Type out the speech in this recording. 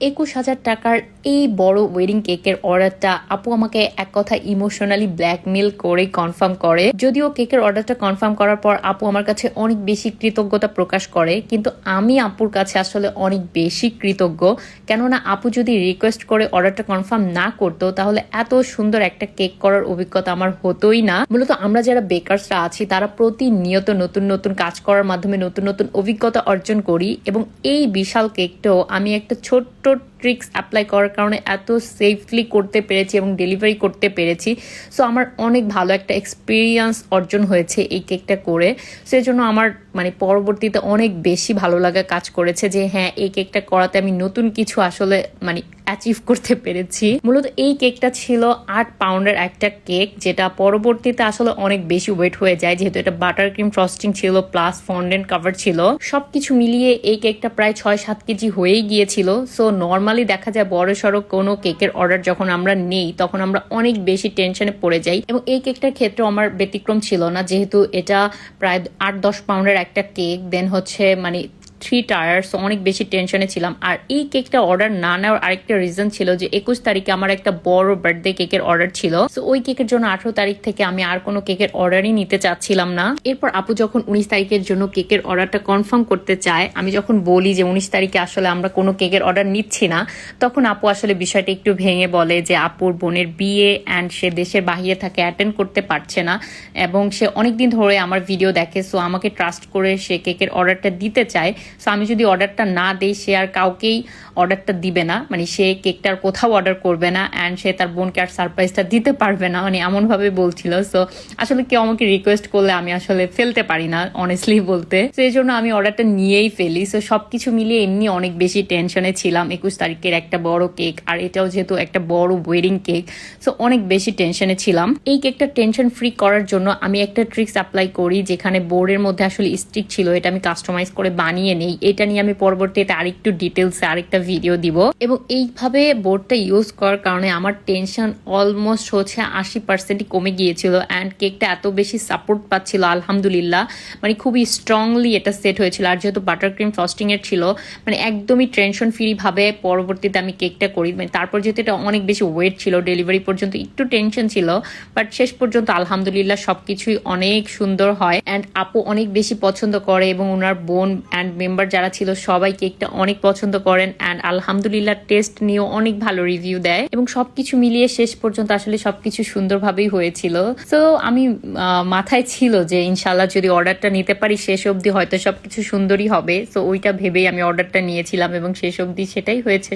21,000 টাকার এই বড় ওয়েডিং কেকের অর্ডারটা আপু আমাকে এক কথা ইমোশনালি ব্ল্যাকমেল করে কনফার্ম করে। যদিও কেকের অর্ডারটা কনফার্ম করার পর আপু আমার কাছে অনেক বেশি কৃতজ্ঞতা প্রকাশ করে, কিন্তু আমি আপুর কাছে আসলে অনেক বেশি কৃতজ্ঞ। কেননা আপু যদি রিকোয়েস্ট করে অর্ডারটা কনফার্ম না করতো তাহলে এত সুন্দর একটা কেক করার অভিজ্ঞতা আমার হতোই না। মূলত আমরা যারা বেকারসরা আছি তারা প্রতিনিয়ত নতুন নতুন কাজ করার মাধ্যমে নতুন নতুন অভিজ্ঞতা অর্জন করি, এবং এই বিশাল কেকটাও আমি একটা ছোট্ট ট্রিক্স অ্যাপ্লাই করার কারণে এত সেফলি করতে পেরেছি এবং ডেলিভারি করতে পেরেছি। সো আমার অনেক ভালো একটা এক্সপিরিয়েন্স অর্জন হয়েছে এই কেকটা করে। সেজন্য আমার পরবর্তীতে অনেক বেশি ভালো লাগা কাজ করেছে যে হ্যাঁ, এই কেকটা করাতে আমি নতুন কিছু আসলে অ্যাচিভ করতে পেরেছি। মূলত এই কেকটা ছিল 8 পাউন্ডের একটা কেক, যেটা পরবর্তীতে আসলে অনেক বেশি ওয়েট হয়ে যায় যেহেতু এটা বাটার ক্রিম ফ্রস্টিং ছিল প্লাস ফন্ডেন্ট কাভার ছিল। সবকিছু মিলিয়ে এই কেকটা প্রায় 6-7 কেজি হয়েই গিয়েছিল। সো নর্মালি দেখা যায় বড় সড়ো কোনো কেকের অর্ডার যখন আমরা নেই তখন আমরা অনেক বেশি টেনশনে পড়ে যাই, এবং এই কেকটার ক্ষেত্রেও আমার ব্যতিক্রম ছিল না, যেহেতু এটা প্রায় 8-10 পাউন্ডের একটা কেক। দেন হচ্ছে 3 টায়ার্স, অনেক বেশি টেনশনে ছিলাম। আর এই কেকটা অর্ডার না নেওয়ার আরেকটা রিজন ছিল যে 21 তারিখে আমার একটা বড় বার্থডে কেকের অর্ডার ছিল। সো ওই কেকের জন্য 18 তারিখ থেকে আমি আর কোনো কেকের অর্ডারই নিতে চাচ্ছিলাম না। এরপর আপু যখন 19 তারিখের জন্য কেকের অর্ডারটা কনফার্ম করতে চায়, আমি যখন বলি যে 19 তারিখে আসলে আমরা কোনো কেকের অর্ডার নিচ্ছি না, তখন আপু আসলে বিষয়টা একটু ভেঙে বলে যে আপুর বোনের বিয়ে অ্যান্ড সে দেশের বাহিরে থাকে, অ্যাটেন্ড করতে পারছে না, এবং সে অনেকদিন ধরে আমার ভিডিও দেখে। সো আমাকে ট্রাস্ট করে সে কেকের অর্ডারটা দিতে চায়। সো আমি যদি অর্ডারটা না দেই সে আর কাউকেই অর্ডারটা দিবে না, সে কেকটার কোথাও অর্ডার করবে না, অ্যান্ড সে তার বোনকে আর সারপ্রাইজটা দিতে পারবে না, এমনভাবে বলছিল। সো আসলে কেউ আমাকে রিকোয়েস্ট করলে আমি আসলে ফেলতে পারি না অনেস্টলি বলতে। তো এই জন্য আমি অর্ডারটা নিয়েই ফেলি। সো সবকিছু মিলিয়ে এমনি অনেক বেশি টেনশনে ছিলাম। 21 তারিখের একটা বড় কেক, আর এটাও যেহেতু একটা বড় ওয়েডিং কেক, সো অনেক বেশি টেনশনে ছিলাম। এই কেকটা টেনশন ফ্রি করার জন্য আমি একটা ট্রিক্স অ্যাপ্লাই করি, যেখানে বোর্ডের মধ্যে আসলে স্টিক ছিল, এটা আমি কাস্টমাইজ করে বানিয়ে নেই। এটা নিয়ে আমি পরবর্তীতে আরেকটু ডিটেলসে আরেকটা ভিডিও দিব। এবং এইভাবে বোর্ডটা ইউজ করার কারণে আমার টেনশন অলমোস্ট হচ্ছে 80% কমে গিয়েছিল, অ্যান্ড কেকটা এত বেশি সাপোর্ট পাচ্ছিল আলহামদুলিল্লাহ। খুবই স্ট্রংলি এটা সেট হয়েছিল। আর যেহেতু বাটার ক্রিম ফ্রস্টিং এর ছিল, একদমই টেনশন ফ্রি ভাবে পরবর্তীতে আমি কেকটা করি। তারপর যেহেতু এটা অনেক বেশি ওয়েট ছিল, ডেলিভারি পর্যন্ত একটু টেনশন ছিল, বাট শেষ পর্যন্ত আলহামদুলিল্লাহ সবকিছুই অনেক সুন্দর হয়। অ্যান্ড আপু অনেক বেশি পছন্দ করে, এবং ওনার বোন অ্যান্ড মেম্বার যারা ছিল সবাই কেকটা অনেক পছন্দ করেন, অ্যান্ড আলহামদুলিল্লাহ টেস্ট নিয়েও অনেক ভালো রিভিউ দেয়। এবং সবকিছু মিলিয়ে শেষ পর্যন্ত আসলে সবকিছু সুন্দরভাবেই হয়েছিল। সো আমি মাথায় ছিল যে ইনশাল্লাহ যদি অর্ডারটা নিতে পারি শেষ অবধি হয়তো সবকিছু সুন্দরই হবে। সো ওইটা ভেবেই আমি অর্ডারটা নিয়েছিলাম, এবং শেষ অবধি সেটাই হয়েছে।